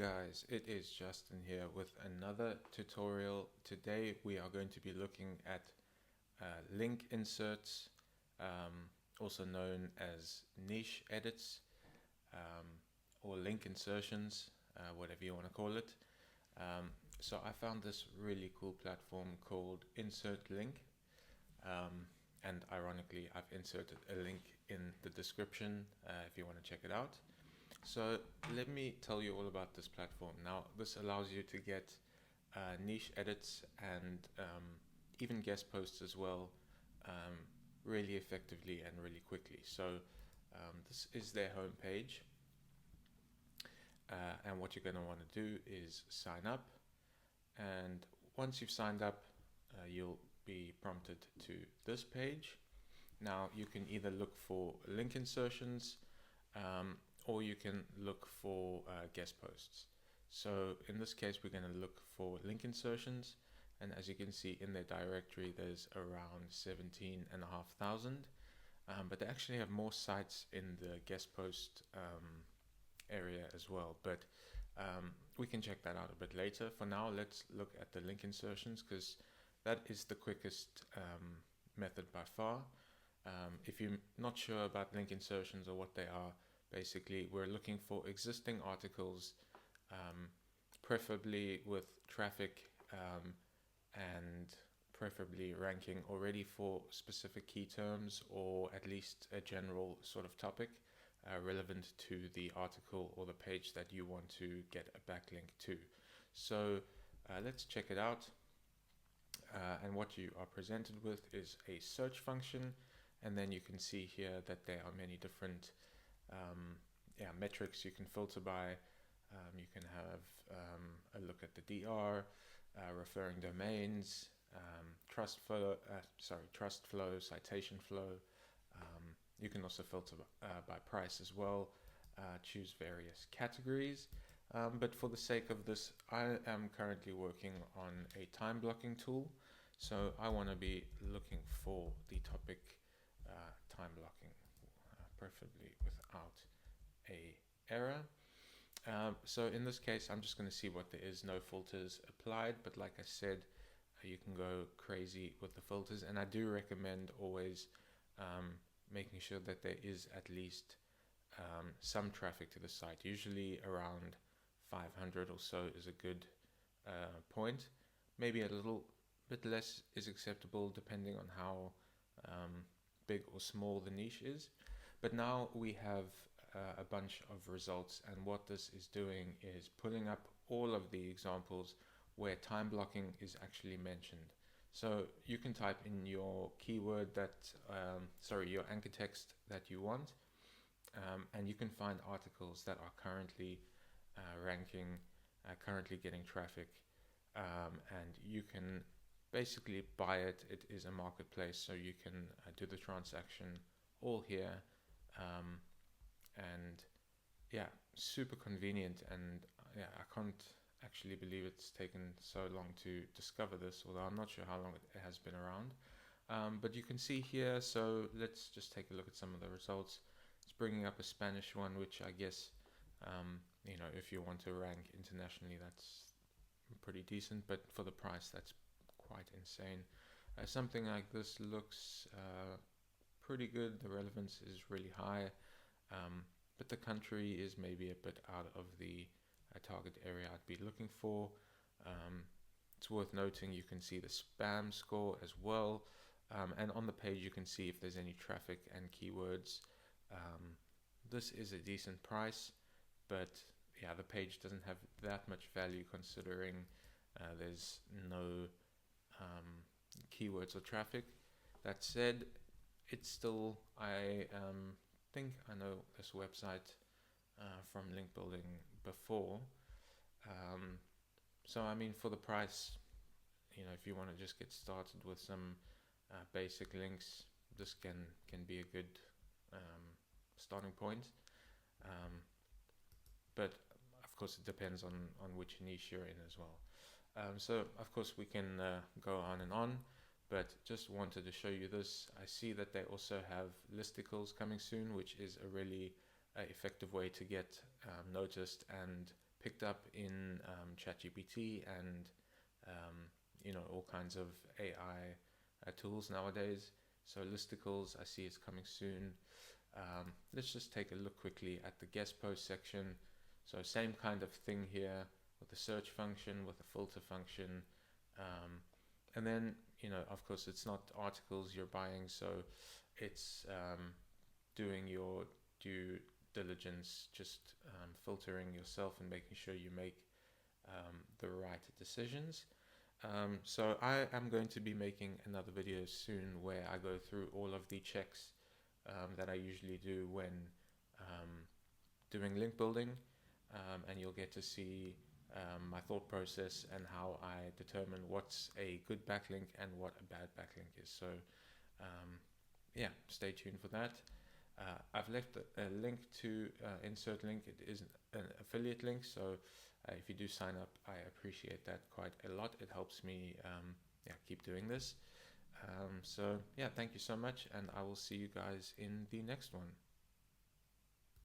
Guys, it is Justin here with another tutorial. Today we are going to be looking at link inserts, also known as niche edits, or link insertions, whatever you want to call it. So I found this really cool platform called Insert Link, and ironically I've inserted a link in the description if you want to check it out. So let me tell you all about this platform. Now, this allows you to get niche edits and even guest posts as well, really effectively and really quickly. So this is their homepage, and what you're going to want to do is sign up. And once you've signed up, you'll be prompted to this page. Now, you can either look for link insertions, or you can look for guest posts. So in this case, we're going to look for link insertions, and as you can see in their directory, there's around 17,500, but they actually have more sites in the guest post area as well, but we can check that out a bit later. For now, let's look at the link insertions because that is the quickest method by far. If you're not sure about link insertions or what they are, basically, we're looking for existing articles, preferably with traffic and preferably ranking already for specific key terms or at least a general sort of topic relevant to the article or the page that you want to get a backlink to. So let's check it out. And what you are presented with is a search function, and then you can see here that there are many different metrics you can filter by. You can have a look at the DR, referring domains, trust flow, citation flow. You can also filter by price as well, choose various categories. But for the sake of this, I am currently working on a time blocking tool. So I want to be looking for the topic time blocking, preferably without a error. So in this case, I'm just going to see what there is, no filters applied, but like I said, you can go crazy with the filters, and I do recommend always making sure that there is at least some traffic to the site. Usually around 500 or so is a good point. Maybe a little bit less is acceptable depending on how big or small the niche is. But now we have a bunch of results, and what this is doing is pulling up all of the examples where time blocking is actually mentioned. So you can type in your keyword that, your anchor text that you want, and you can find articles that are currently ranking, currently getting traffic, and you can basically buy it. It is a marketplace, so you can do the transaction all here, and yeah, super convenient. And yeah, I can't actually believe it's taken so long to discover this, although I'm not sure how long it has been around. But you can see here, so let's just take a look at some of the results. It's bringing up a Spanish one, which I guess, if you want to rank internationally, that's pretty decent, but for the price, that's quite insane. Something like this looks pretty good. The relevance is really high, but the country is maybe a bit out of the target area I'd be looking for. It's worth noting you can see the spam score as well, and on the page you can see if there's any traffic and keywords. This is a decent price, but yeah, the page doesn't have that much value considering there's no keywords or traffic. That said, it's still, I think I know this website from link building before. So I mean, for the price, if you want to just get started with some basic links, this can be a good starting point. But of course it depends on which niche you're in as well. So of course we can go on and on, but just wanted to show you this. I see that they also have listicles coming soon, which is a really effective way to get noticed and picked up in ChatGPT and all kinds of AI tools nowadays. So listicles, I see it's coming soon. Let's just take a look quickly at the guest post section. So same kind of thing here with the search function, with the filter function. And then, of course, it's not articles you're buying, so it's doing your due diligence, just filtering yourself and making sure you make the right decisions. So I am going to be making another video soon where I go through all of the checks that I usually do when doing link building, and you'll get to see my thought process and how I determine what's a good backlink and what a bad backlink is. So yeah, stay tuned for that. I've left a link to insert link. It is an affiliate link, so if you do sign up, I appreciate that quite a lot. It helps me keep doing this. So yeah, thank you so much, and I will see you guys in the next one.